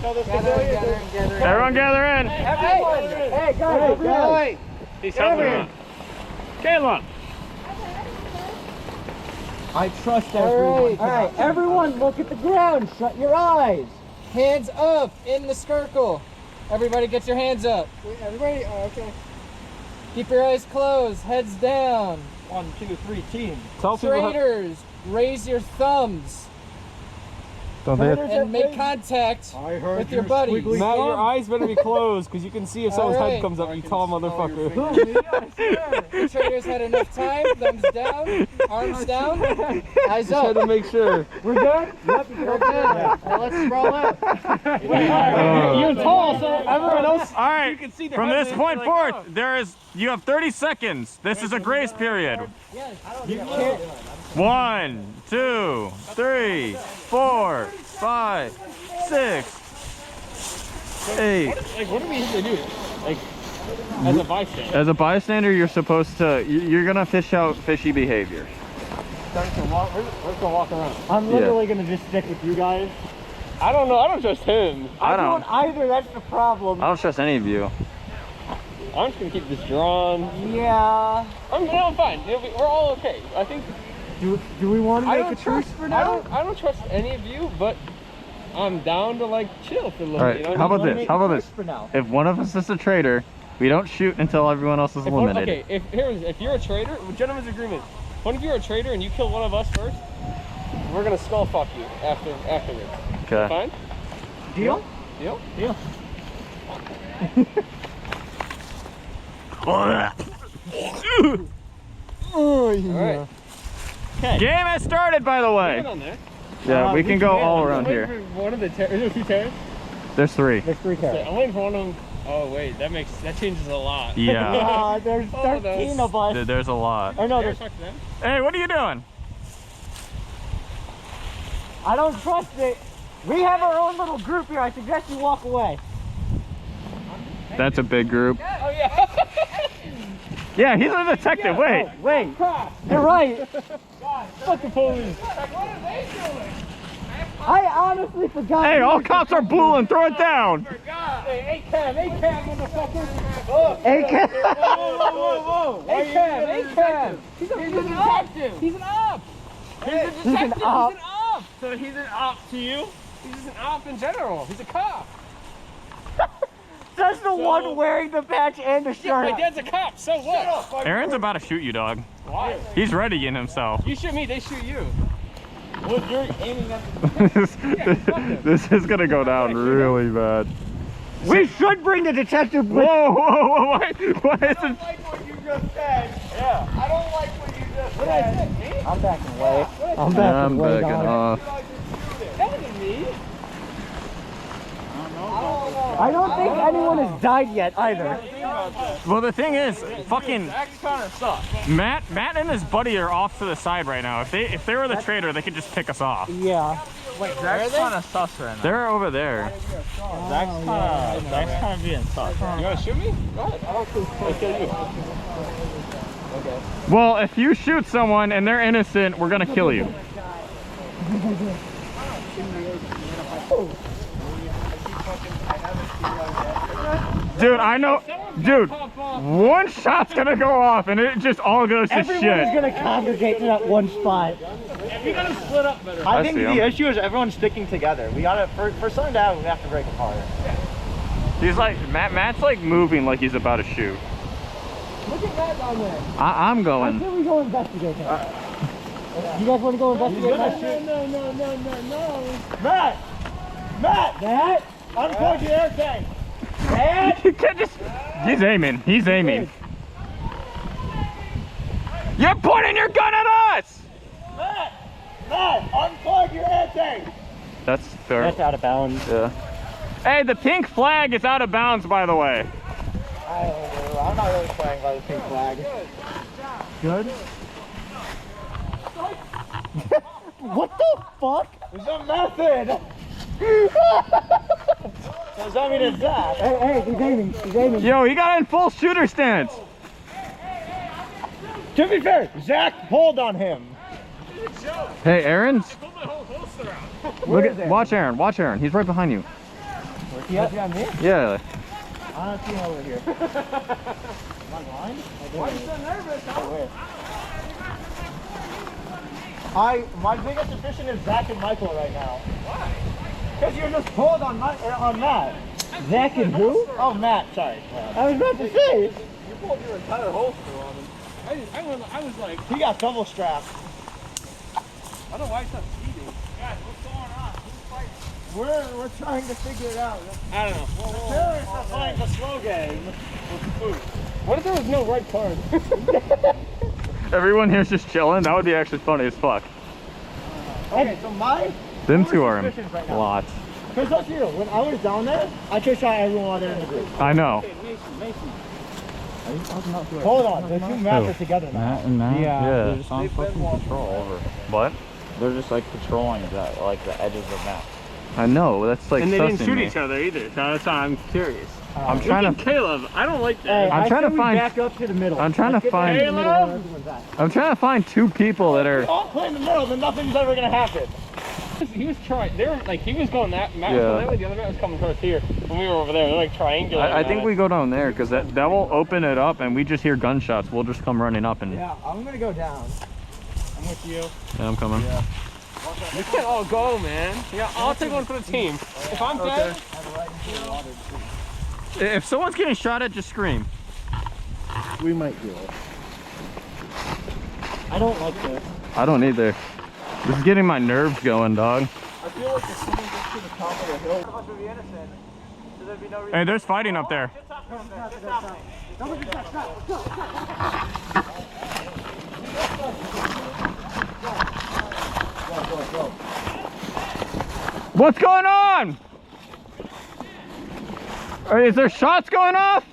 Everyone gather in. Hey, guys. He's helping out. Caleb. I trust everyone. All right, everyone look at the ground. Shut your eyes. Hands up in the circle. Everybody get your hands up. Everybody? Oh, okay. Keep your eyes closed, heads down. 1, 2, 3, team. Traitors, raise your thumbs. And make contact with your buddies. Matt, your eyes better be closed because you can see if someone's head comes up, you tall motherfucker. The traitors had enough time. Thumbs down, arms down, eyes up. Just had to make sure. We're good? Yep, we're good. Now let's roll up. You're tall, so everyone else. All right, from this point forth, you have 30 seconds. This is a grace period. You can't. 1, 2, 3, 4, 5, 6, 8. Like, what do we have to do? Like, as a bystander? As a bystander, you're supposed to, you're gonna fish out fishy behavior. We're just gonna walk around. I'm literally gonna just stick with you guys. I don't know, I don't trust him. I don't either, that's the problem. I don't trust any of you. I'm just gonna keep this drawn. Yeah. I'm fine. We're all okay. I think. Do we want to make a truce for now? I don't trust any of you, but I'm down to like chill for a little All right, bit. You know how about what I mean? this? How about this? If one of us is a traitor, we don't shoot until everyone else is eliminated. Okay, if you're a traitor, gentlemen's agreement. What if you're a traitor and you kill one of us first? We're gonna skull fuck you afterwards. Okay. Fine? Deal? Deal? Deal. Oh, yeah. All right. Okay. Game has started, by the way. On there. Yeah, we can go all around here. One of the is there 2 terrors? There's 3. There's 3 carrots. I'm waiting for one of them. Oh wait, that changes a lot. Yeah. There's 13 of us. There's a lot. Or no, there's... Hey, what are you doing? I don't trust it. We have our own little group here. I suggest you walk away. That's a big group. Oh yeah. Yeah, he's a detective. Wait. Oh, wait. You're right. Fuck the police. I honestly forgot. Hey, all cops are blue and throw it down. Hey, A-cam, motherfucker. A-cam. Whoa. A-cam. He's a detective. He's an op. He's a detective. He's an op. He's an op. So he's an op to you? He's just an op in general. He's a cop. Just the one wearing the patch and the shirt. My dad's a cop, so what? Aaron's about to shoot you, dog. Why? He's readying himself. You shoot me, they shoot you. Well, you're aiming at This is gonna go down really bad. We should bring the detective with. Whoa! Why is it? I don't like what you just said. Yeah. I don't like what you just What did I say? Me? I'm backing away. I'm I'm away, backing dog. off. That wasn't me. I don't think anyone has died yet either. Well, the thing is, fucking Zach kind of sucks. Matt and his buddy are off to the side right now. If they were the traitor, they could just pick us off. Yeah. Wait, Zach's kind of sus right now. They're over there. Zach's kind of being sus. You want to shoot me? Go ahead. I'll kill you. Okay. Well, if you shoot someone and they're innocent, we're gonna kill you. Dude, I know. Dude, one shot's gonna go off and it just all goes to Everyone's shit. gonna congregate to that one spot. We gotta split up better. I think see the him. issue is everyone's sticking together. We gotta, for something to happen, we have to break apart. He's like, Matt's like moving like he's about to shoot. Look at that down there. I'm I going. think we go investigate that. You guys want to go investigate that shit? No. Matt! That? Unplug your air tank! You can't just. He's aiming. He's aiming. You're pointing your gun at us! Matt! Unplug your air tank! That's fair. That's out of bounds. Yeah. Hey, the pink flag is out of bounds, by the way. I don't know. I'm not really playing by the pink flag. Good? What the fuck? There's a method! Does that mean it's Zach? Hey, he's aiming. He's aiming. Yo, he got in full shooter stance. To be fair, Zach pulled on him. Hey, Aaron's. Look at. Watch Aaron. Watch Aaron. He's right behind you. TTT on me? Yeah. I don't see him over here. Am I blind? Why are you so nervous? My biggest suspicion is Zach and Michael right now. Why? Because you're just pulled on Matt. Zach and who? Oh, Matt, sorry. I was about to say. You pulled your entire holster on him. I was like, He got double strapped. I don't know why he's not speeding. Guys, what's going on? Who's fighting? We're trying to figure it out. I don't know. Terrorists are playing the slow game with food. What if there was no red card? Everyone here's just chilling. That would be actually funny as fuck. Okay, so Them two are suspicions right now. lots. Because that's you. When I was down there, I trick shot everyone while they're in the group. I know. Hold on, the two Matts are together now. Matt and Matt? Yeah. They're just on fucking patrol over. What? They're just like patrolling that, like the edges of Matt. I know. That's like And they didn't sussing shoot me. each other either, so that's why I'm curious. I'm trying to. Caleb, I don't like Hey, that. I'm I trying to say we find- back up to the middle. I'm trying to Let's get find- back to the middle where everyone's at. I'm trying to find two people that are. All play in the middle, then nothing's ever gonna happen. He was trying. They were like, he was going that. Matt was Yeah. going that way. The other Matt was coming towards here. When we were over there, they're like triangular. I think we go down there because that will open it up, and we just hear gunshots. We'll just come running up and. Yeah, I'm gonna go down. I'm with you. Yeah, I'm coming. We can't all go, man. Yeah, I'll take one for the team. If I'm dead, If someone's getting shot at, just scream. We might do it. I don't like this. I don't either. This is getting my nerves going, dog. I feel like if someone gets to the top of the hill, must be innocent. So there'd be no reason. Hey, there's fighting up there. What's going on? Is there shots going off?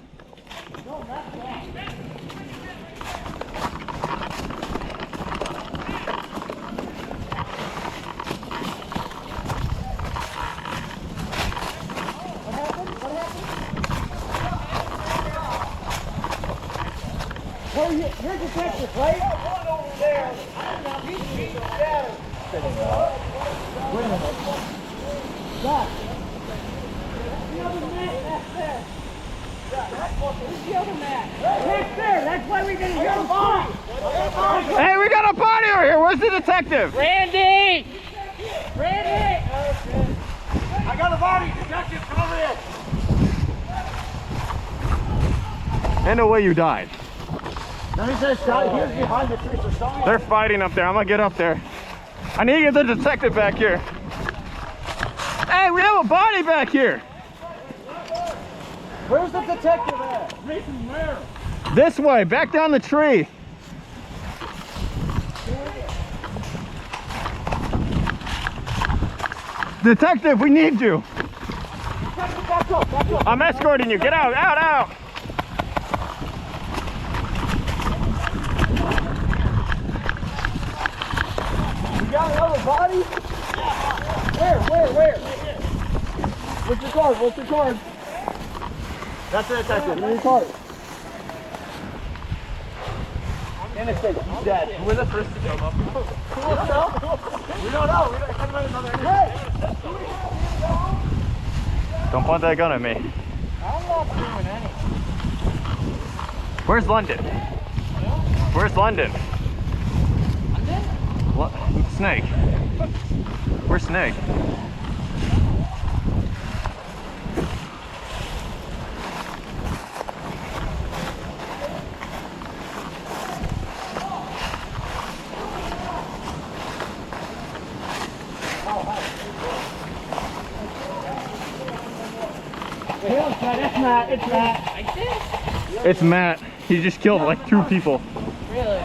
Oh, you're detective, right? One over there. He's dead. Wait a minute. Doc. The other mat back there. Where's the other mat? Right there. That's why we didn't hear the body. Hey, we got a body over here. Where's the detective? Randy! Randy! I got a body! Detective, come over here! Ain't no way you died. Let me say, Scott, here's behind the tree, so somebody... They're fighting up there. I'm gonna get up there. I need to get the detective back here. Hey, we have a body back here. Where's the detective at? Mason, where? This way, back down the tree. Detective, we need you. I'm escorting you. Get out, out, out. You got another body? Where? What's your card? That's the detective. Give me your card. Innocent, he's dead. We're the first to come up. We don't know. We don't know. Hey! Don't point that gun at me. I'm not doing anything. Where's London? Where's London? Snake. Where's Snake? It's Matt. It's Matt. He just killed like 2 people. Really?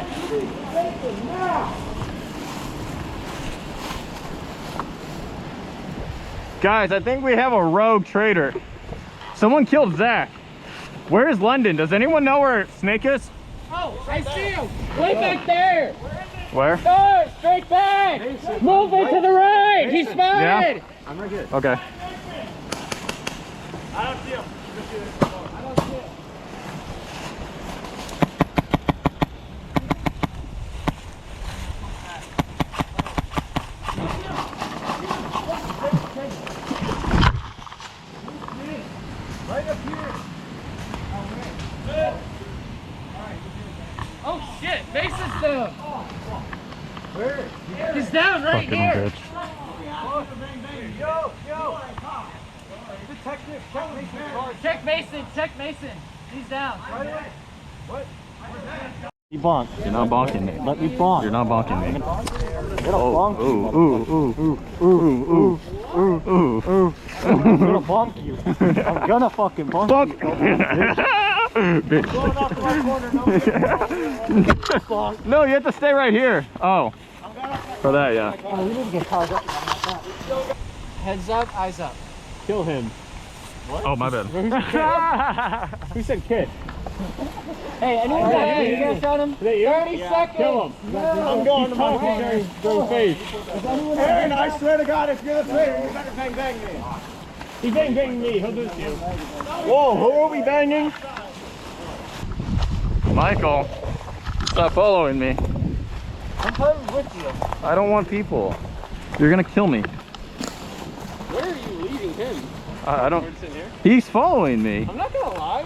Guys, I think we have a rogue traitor. Someone killed Zach. Where is London? Does anyone know where Snake is? Oh, I see him. Way back there. Where? Go, straight back. Move it to the right. He's spotted. I'm right here. Okay. I don't see him. Oh shit, Mason's down. Where? He's down right Fucking here. bitch. Yo! Detective, check Mason's car. Check Mason, check Mason. He's down. You bonk. You're not bonking me. Let me bonk. You're not bonking me. Gonna bonk you. I'm gonna bonk you. I'm gonna fucking bonk you. Bitch. Going off to my corner, no. No, you have to stay right here. Oh. For that, yeah. Oh, we need to get caught up. Heads up, eyes up. Kill him. Oh, my bad. Who said kid? Hey, anyone got any gas on him? 30 seconds. Kill him. I'm going to my face. Aaron, I swear to God, if you're the traitor, you better bang me. He bang me. He'll do it to you. Whoa, who are we banging? Michael, stop following me. I'm playing with you. I don't want people. You're gonna kill me. Where are you leaving him? I don't. We're just in here. He's following me. I'm not gonna lie.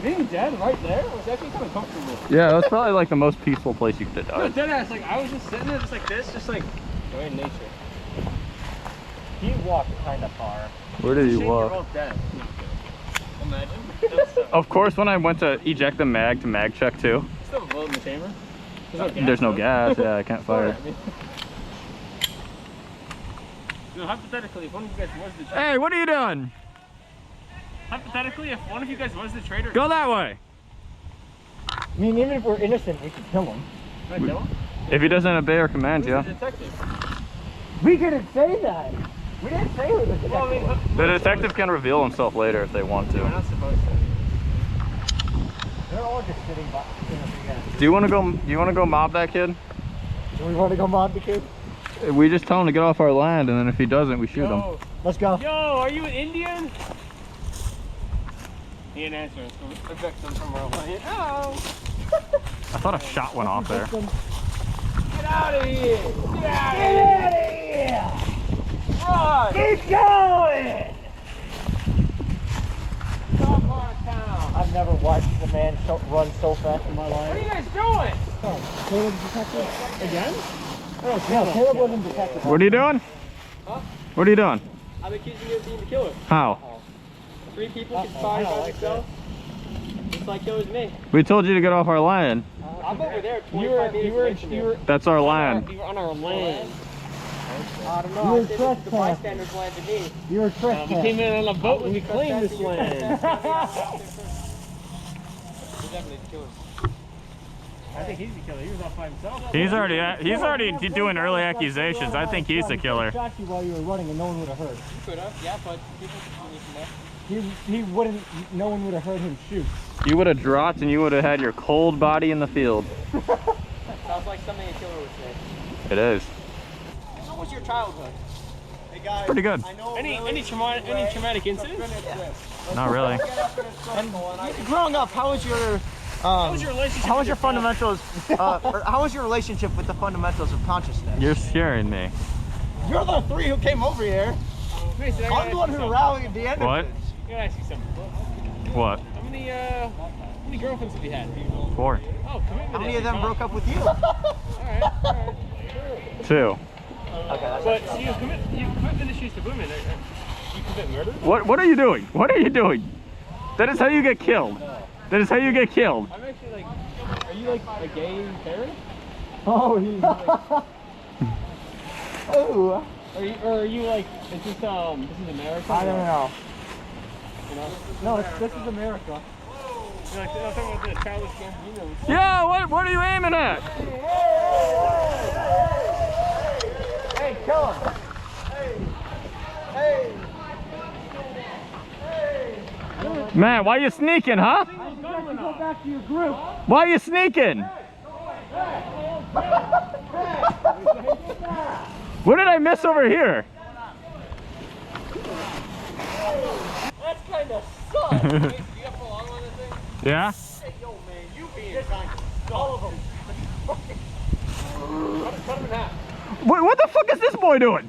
Being dead right there was actually kind of comfortable. Yeah, that's probably like the most peaceful place you could have No, died. dead ass. Like I was just sitting there, just like this, just like going in nature. He walked kind of far. Where did you Shame you're walk? both dead. No, imagine. Of course, when I went to eject the mag to mag check too, Still have a bullet in the chamber. there's no gas. Yeah, I can't fire. No, hypothetically, if one of you guys was the traitor, Hey, what are you doing? hypothetically, if one of you guys was the traitor, Go that way. I mean, even if we're innocent, we could kill him. can I kill him? If he doesn't obey our commands, Who's yeah. the detective? We didn't say that. We didn't say we were Well, I mean, The detective can reveal himself later if they want we're to. not supposed to. They're all just sitting by. Do you want to go? You want to go mob that kid? Do we want to go mob the kid? We just tell him to get off our land, and then if he doesn't, we shoot him. Yo, Let's go. yo, are you an Indian? He didn't answer us. So we evict him from our land. Oh! I thought a shot went off there. Get out of here! Get out of here! Run! Keep going! Stop our town! I've never watched a man run so fast in my What are life. you guys doing? Caleb's detective? Again? No, Caleb wasn't detective. What are you doing? Huh? What are you doing? I'm accusing you of being the killer. How? 3 people conspired by themselves. Just like killers me. We told you to get off our land. I'm over there 25 meters away from you. That's our land. You were on our land. I don't know. You were I said this is the trespassing. bystanders' land to me. You were We trespassing. came in on a boat and we claimed this land. We're definitely the killers. I think he's the killer. He was off by himself. He's already doing early accusations. I think he's the killer. Shot you while you were running and no one would have heard. You could have, yeah, but people can listen there. He wouldn't, no one would have heard him shoot. You would have dropped and you would have had your cold body in the field. Sounds like something a killer would say. It is. So what's your childhood? Hey guys, Pretty good. I know Any traumatic incidents? Not really. growing up, how was your How was your relationship? how was with your father? fundamentals or how was your relationship with the fundamentals of consciousness? You're scaring me. You're the 3 who came over here. Mason, I gotta I'm the one ask you who something. rallied the end What? of this. I gotta ask you something. What? How many girlfriends have you had? 4. Oh, commitment. How many of them broke up with you? Alright. 2. But so you commit issues to women. You commit murder? What are you doing? What are you doing? That is how you get killed. That is how you get killed. I'm actually like, are you like a gay parent? Oh, he's oh. Or are you like, is this America? I don't know. You know? No, this is America. You're like, I'm talking about the childish Gambino. Yeah, what are you aiming at? Hey, kill him. Hey. Man, why you sneaking, huh? Go back to your group. Why you sneaking? What did I miss over here? That's kind of sucks. Do you have to long on this thing? Yeah? Hey, yo, man, you being kind. All of them. Cut him in half. What the fuck is this boy doing?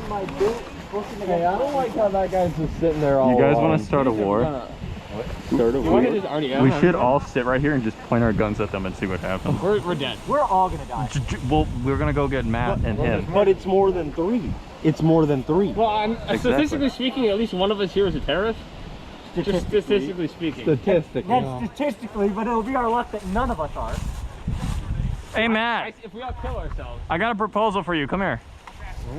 my boot. Hey, I don't like how that guy's just sitting there all You guys alone. want to start a war? Start a war? We should all sit right here and just point our guns at them and see what happens. We're dead. We're all gonna die. Well, we're gonna go get Matt and him. But it's more than 3. It's more than 3. Well, statistically speaking, at least one of us here is a terrorist. Just statistically speaking. Statistically. That's statistically, but it'll be our luck that none of us are. Hey Matt, If we all kill ourselves, I got a proposal for you. Come here.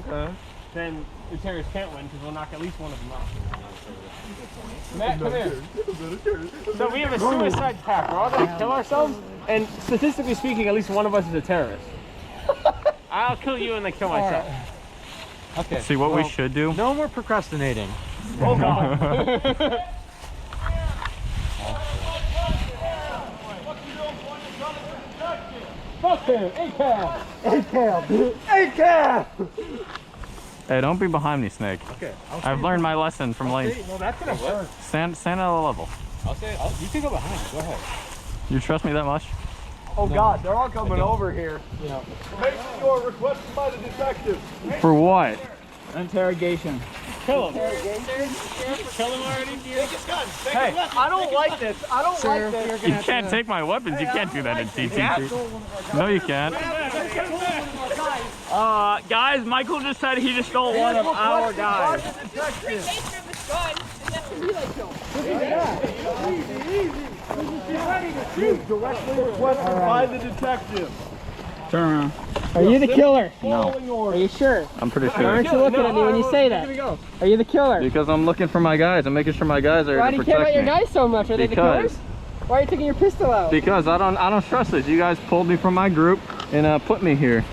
Okay. then the terrorists can't win because we'll knock at least one of them out. Matt, come here. So we have a suicide pact. We're all gonna kill ourselves, and statistically speaking, at least one of us is a terrorist. I'll kill you and then kill myself. Okay. See what we should do? No more procrastinating. Oh God. Fuck him, ACAB! ACAB! Hey, don't be behind me, Snake. Okay. I've learned my lesson from Lane. Well, that's gonna work. Stand at a level. I'll say it. You can go behind. Go ahead. You trust me that much? Oh God, they're all coming over here. Make sure requested by the detective. For what? Interrogation. Kill him. Kill him already, dear. Hey, I don't like this. I don't like this. You can't take my weapons. You can't do that in TTT. No, you can't. Guys, Michael just said he just stole one of our guys. By the detective. Turn around. Are you the killer? No, Are you sure? I'm pretty Why sure. aren't you looking at me when you say that? Are you the killer? Because I'm looking for my guys. I'm making sure my guys are Why to do you care about protect your me. guys so much? Are they the killers? Why are you taking your pistol out? Because I don't trust this. You guys pulled me from my group and put me here.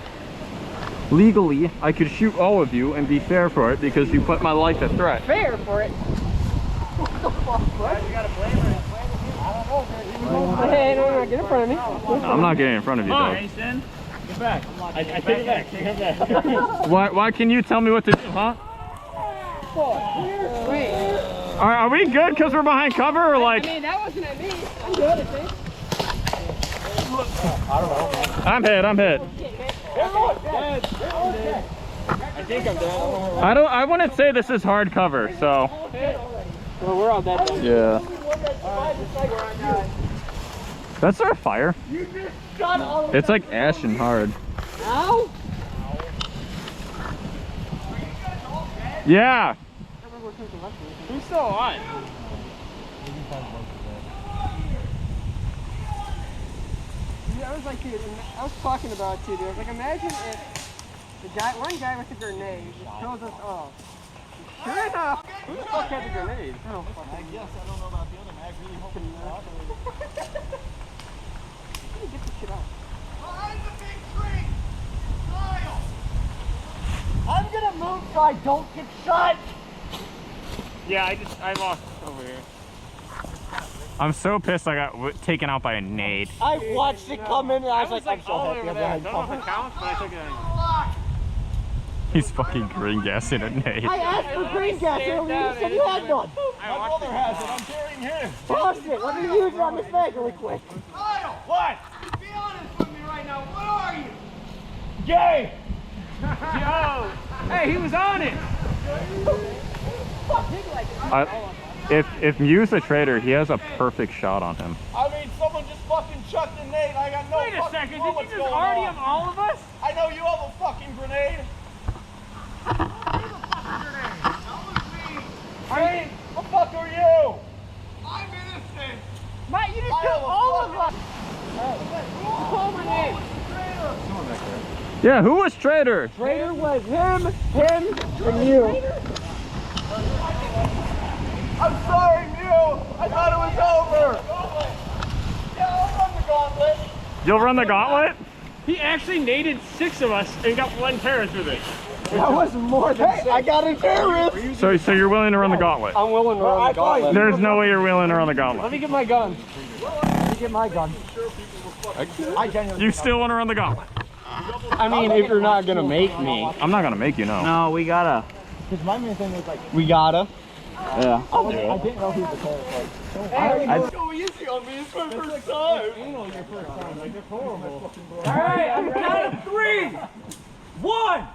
Legally, I could shoot all of you and be fair for it because you put my life at threat. Fair for it. Hey, no, get in front of me. I'm not getting in front of you, though. Get back. I take it back. Take it back. Why can you tell me what to do, huh? Wait. Are we good because we're behind cover or like? I mean, that wasn't at me. I'm good, I think. I'm hit. I think I'm dead. I wouldn't say this is hard cover, so. Well, we're all dead then. Yeah. That's our fire. It's like ashen hard. Ow! Yeah. Who's still alive? I was like, dude, I was talking about it too, dude. I was like, imagine if the one guy with the grenade just tells us all. Sure enough. Who the fuck had the grenade? I don't fucking know. Yes, I don't know about the other mag. Really hoping you not. Get this shit out. Behind the big tree! Kyle! I'm gonna move so I don't get shot! Yeah, I lost over here. I'm so pissed I got taken out by a nade. I watched it come in and I was like, I'm so all happy. over I'm there. I behind don't know if cover. it counts, but I took it anyway. He's fucking green gassing a nade. I asked for green gas earlier, you said you had none. My brother has it. I'm carrying him. Toss it, let me use it on this bag really quick. Kyle, what? Be honest with me right now, what are you? Gay. Yo! Hey, he was on it! If Mew's a traitor, he has a perfect shot on him. I mean, someone just fucking chucked a nade. I got no Wait a fucking second, clue did you what's just going already on. have all of us? I know you have a fucking grenade. Hey, the fuck are you? I'm innocent. Matt, you just I killed am a all of fucking- us! Call my name! Yeah, who was traitor? Traitor was him, and you. I'm sorry, Mew. I thought it was over. Yeah, I'll run the gauntlet. You'll run the gauntlet? He actually naded 6 of us and got 1 terrorist with it. That was more than Hey, I got a terrorist! So you're willing to run the gauntlet? I'm willing to run the gauntlet. There's no way you're willing to run the Let gauntlet. me get my gun. Let me get my gun. I genuinely. You still want to run the gauntlet? I mean, if you're not gonna make me. I'm not gonna make you know. No, we gotta. Because my main thing was like, We gotta. Yeah. I didn't know who the terrorist was. Go easy on me. It's my first time. Alright, I'm count of 3! 1,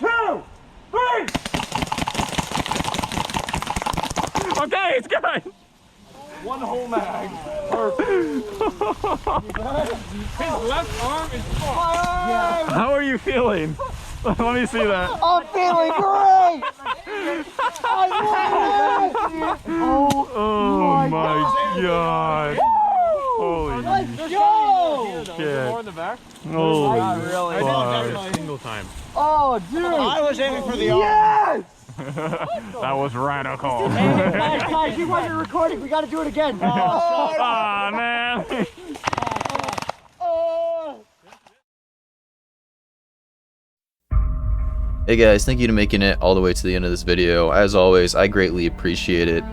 2, Okay, it's good. One whole mag. His left arm is fucked. How are you feeling? Let me see that. I'm feeling great! I love it! Oh my god. Holy Let's go! shit. More in the back. Holy really. fuck. Single time. Oh, dude! I was aiming for the arm. Yes! That was radical. Guys, you wasn't recording. We gotta do it again. Aw, man. Hey guys, thank you to making it all the way to the end of this video. As always, I greatly appreciate it.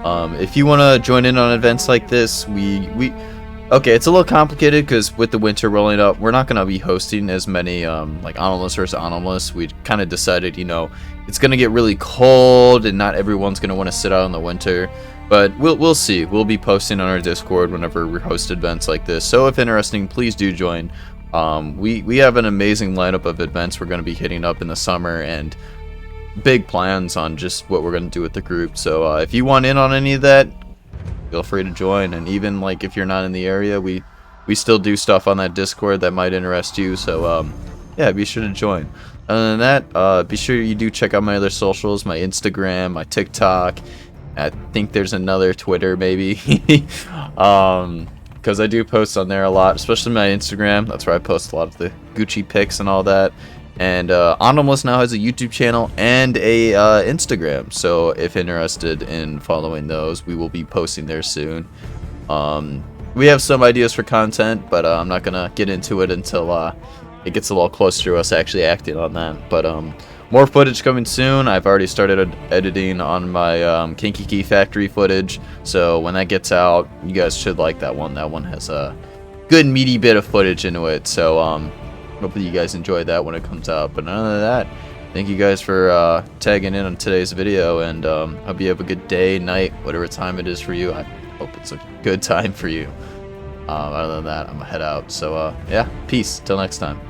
If you want to join in on events like this, okay, it's a little complicated because with the winter rolling up, we're not going to be hosting as many like Onymless versus Onymless. We kind of decided, you know, it's going to get really cold and not everyone's going to want to sit out in the winter. But we'll see. We'll be posting on our Discord whenever we host events like this. So if interesting, please do join. We have an amazing lineup of events we're going to be hitting up in the summer and big plans on just what we're going to do with the group. So if you want in on any of that, feel free to join. And even like if you're not in the area, we still do stuff on that Discord that might interest you. So yeah, be sure to join. Other than that, be sure you do check out my other socials, my Instagram, my TikTok. I think there's another Twitter maybe. Because I do post on there a lot, especially my Instagram. That's where I post a lot of the Gucci pics and all that. And Onymless now has a YouTube channel and a Instagram. So if interested in following those, we will be posting there soon. We have some ideas for content, but I'm not gonna get into it until it gets a little closer to us actually acting on that. But more footage coming soon. I've already started editing on my Kinky Key Factory footage, so when that gets out, you guys should like that one. That one has a good meaty bit of footage into it, so hopefully you guys enjoy that when it comes out. But other than that, thank you guys for tagging in on today's video, and hope you have a good day, night, whatever time it is for you. I hope it's a good time for you. Other than that, I'm gonna head out. So yeah, peace. Till next time.